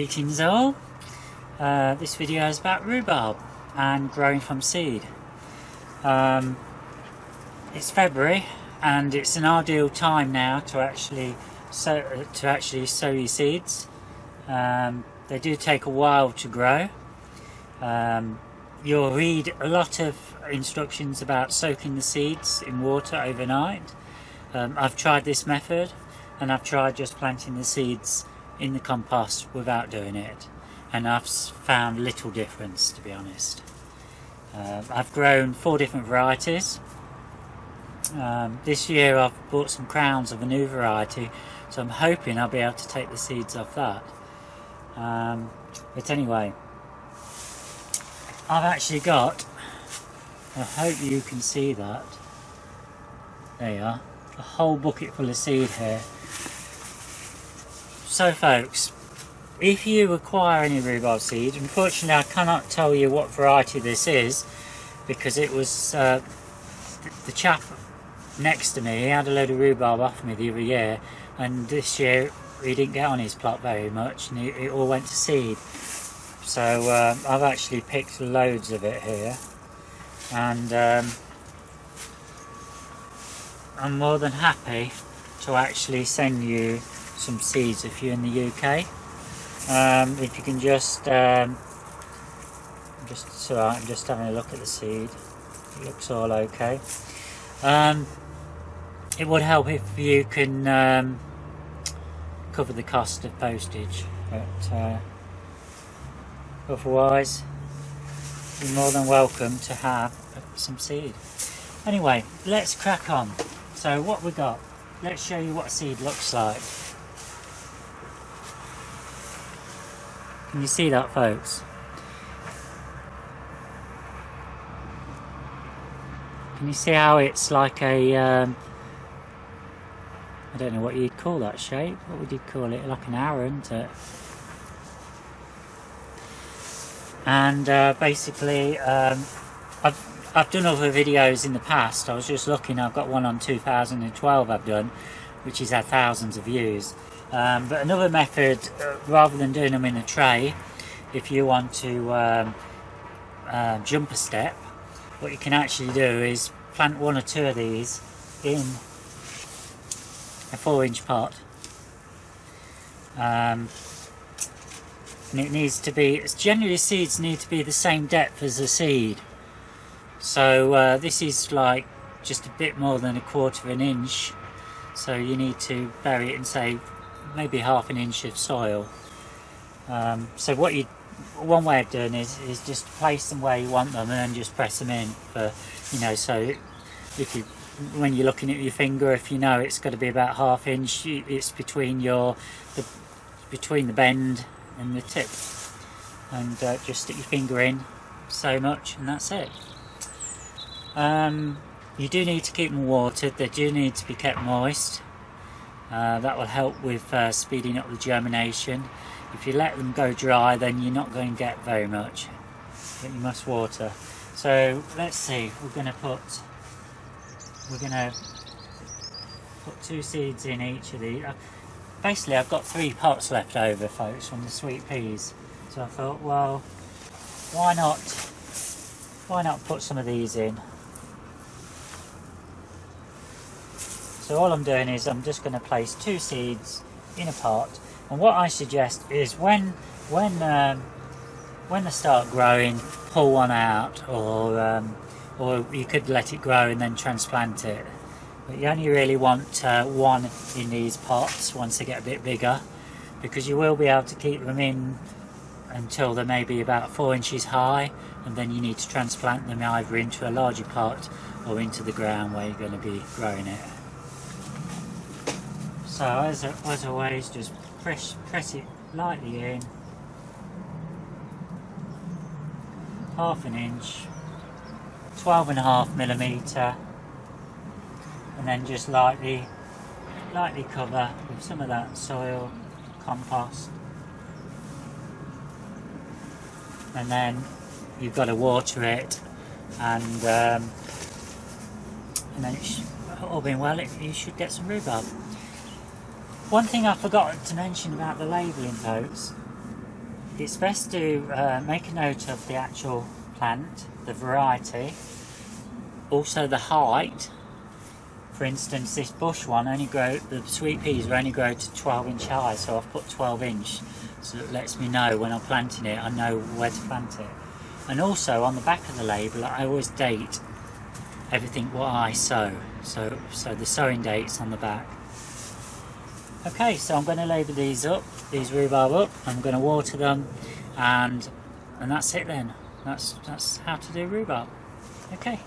Greetings all. This video is about rhubarb and growing from seed. It's February and it's an ideal time now to actually sow your seeds. They do take a while to grow. You'll read a lot of instructions about soaking the seeds in water overnight. I've tried this method and I've tried just planting the seeds in the compost without doing it, and I've found little difference, to be honest. I've grown 4 different varieties. This year I've bought some crowns of a new variety, so I'm hoping I'll be able to take the seeds off that. But anyway, I've actually got, I hope you can see that, there you are, a whole bucket full of seed here. So folks, if you acquire any rhubarb seed, unfortunately I cannot tell you what variety this is, because it was the chap next to me, he had a load of rhubarb off me the other year, and this year he didn't get on his plot very much and it all went to seed. So I've actually picked loads of it here, and I'm more than happy to actually send you some seeds if you're in the UK. If you can just I'm just having a look at the seed. It looks all okay. It would help if you can cover the cost of postage, but otherwise you're more than welcome to have some seed. Anyway, let's crack on. So what we got, let's show you what a seed looks like. Can you see that, folks? Can you see how it's like a I don't know what you'd call that shape. What would you call it? Like an arrow, isn't it? And basically I've done other videos in the past. I was just looking, I've got one on 2012 I've done, which has had thousands of views. But another method, rather than doing them in a tray, if you want to jump a step, what you can actually do is plant 1 or 2 of these in a 4-inch pot. And it needs to be, generally seeds need to be the same depth as the seed. So this is like just a bit more than 1/4 inch. So you need to bury it in, say, maybe 1/2 inch of soil. So one way of doing it is just place them where you want them and then just press them in for, you know, so if you, when you're looking at your finger, if you know it's got to be about 1/2 inch, it's between between the bend and the tip, and just stick your finger in so much and that's it. You do need to keep them watered, they do need to be kept moist. That will help with speeding up the germination. If you let them go dry, then you're not going to get very much, but you must water. So let's see, we're going to put 2 seeds in each of these. Basically I've got 3 pots left over, folks, from the sweet peas, so I thought, well, why not put some of these in. So all I'm doing is I'm just going to place 2 seeds in a pot, and what I suggest is when they start growing, pull one out, or you could let it grow and then transplant it. But you only really want 1 in these pots once they get a bit bigger, because you will be able to keep them in until they're maybe about 4 inches high, and then you need to transplant them either into a larger pot or into the ground where you're going to be growing it. So as always, just press it lightly in, 1/2 inch, 12.5mm, and then just lightly cover with some of that soil, compost, and then you've got to water it, and then all being well, you should get some rhubarb. One thing I forgot to mention about the labelling, folks, it's best to make a note of the actual plant, the variety, also the height. For instance, this bush one the sweet peas will only grow to 12-inch high, so I've put 12-inch, so it lets me know when I'm planting it, I know where to plant it. And also on the back of the label, I always date everything what I sow, so the sowing date's on the back. Okay, so I'm going to label these rhubarb up. I'm going to water them, and that's it then. That's how to do rhubarb. Okay.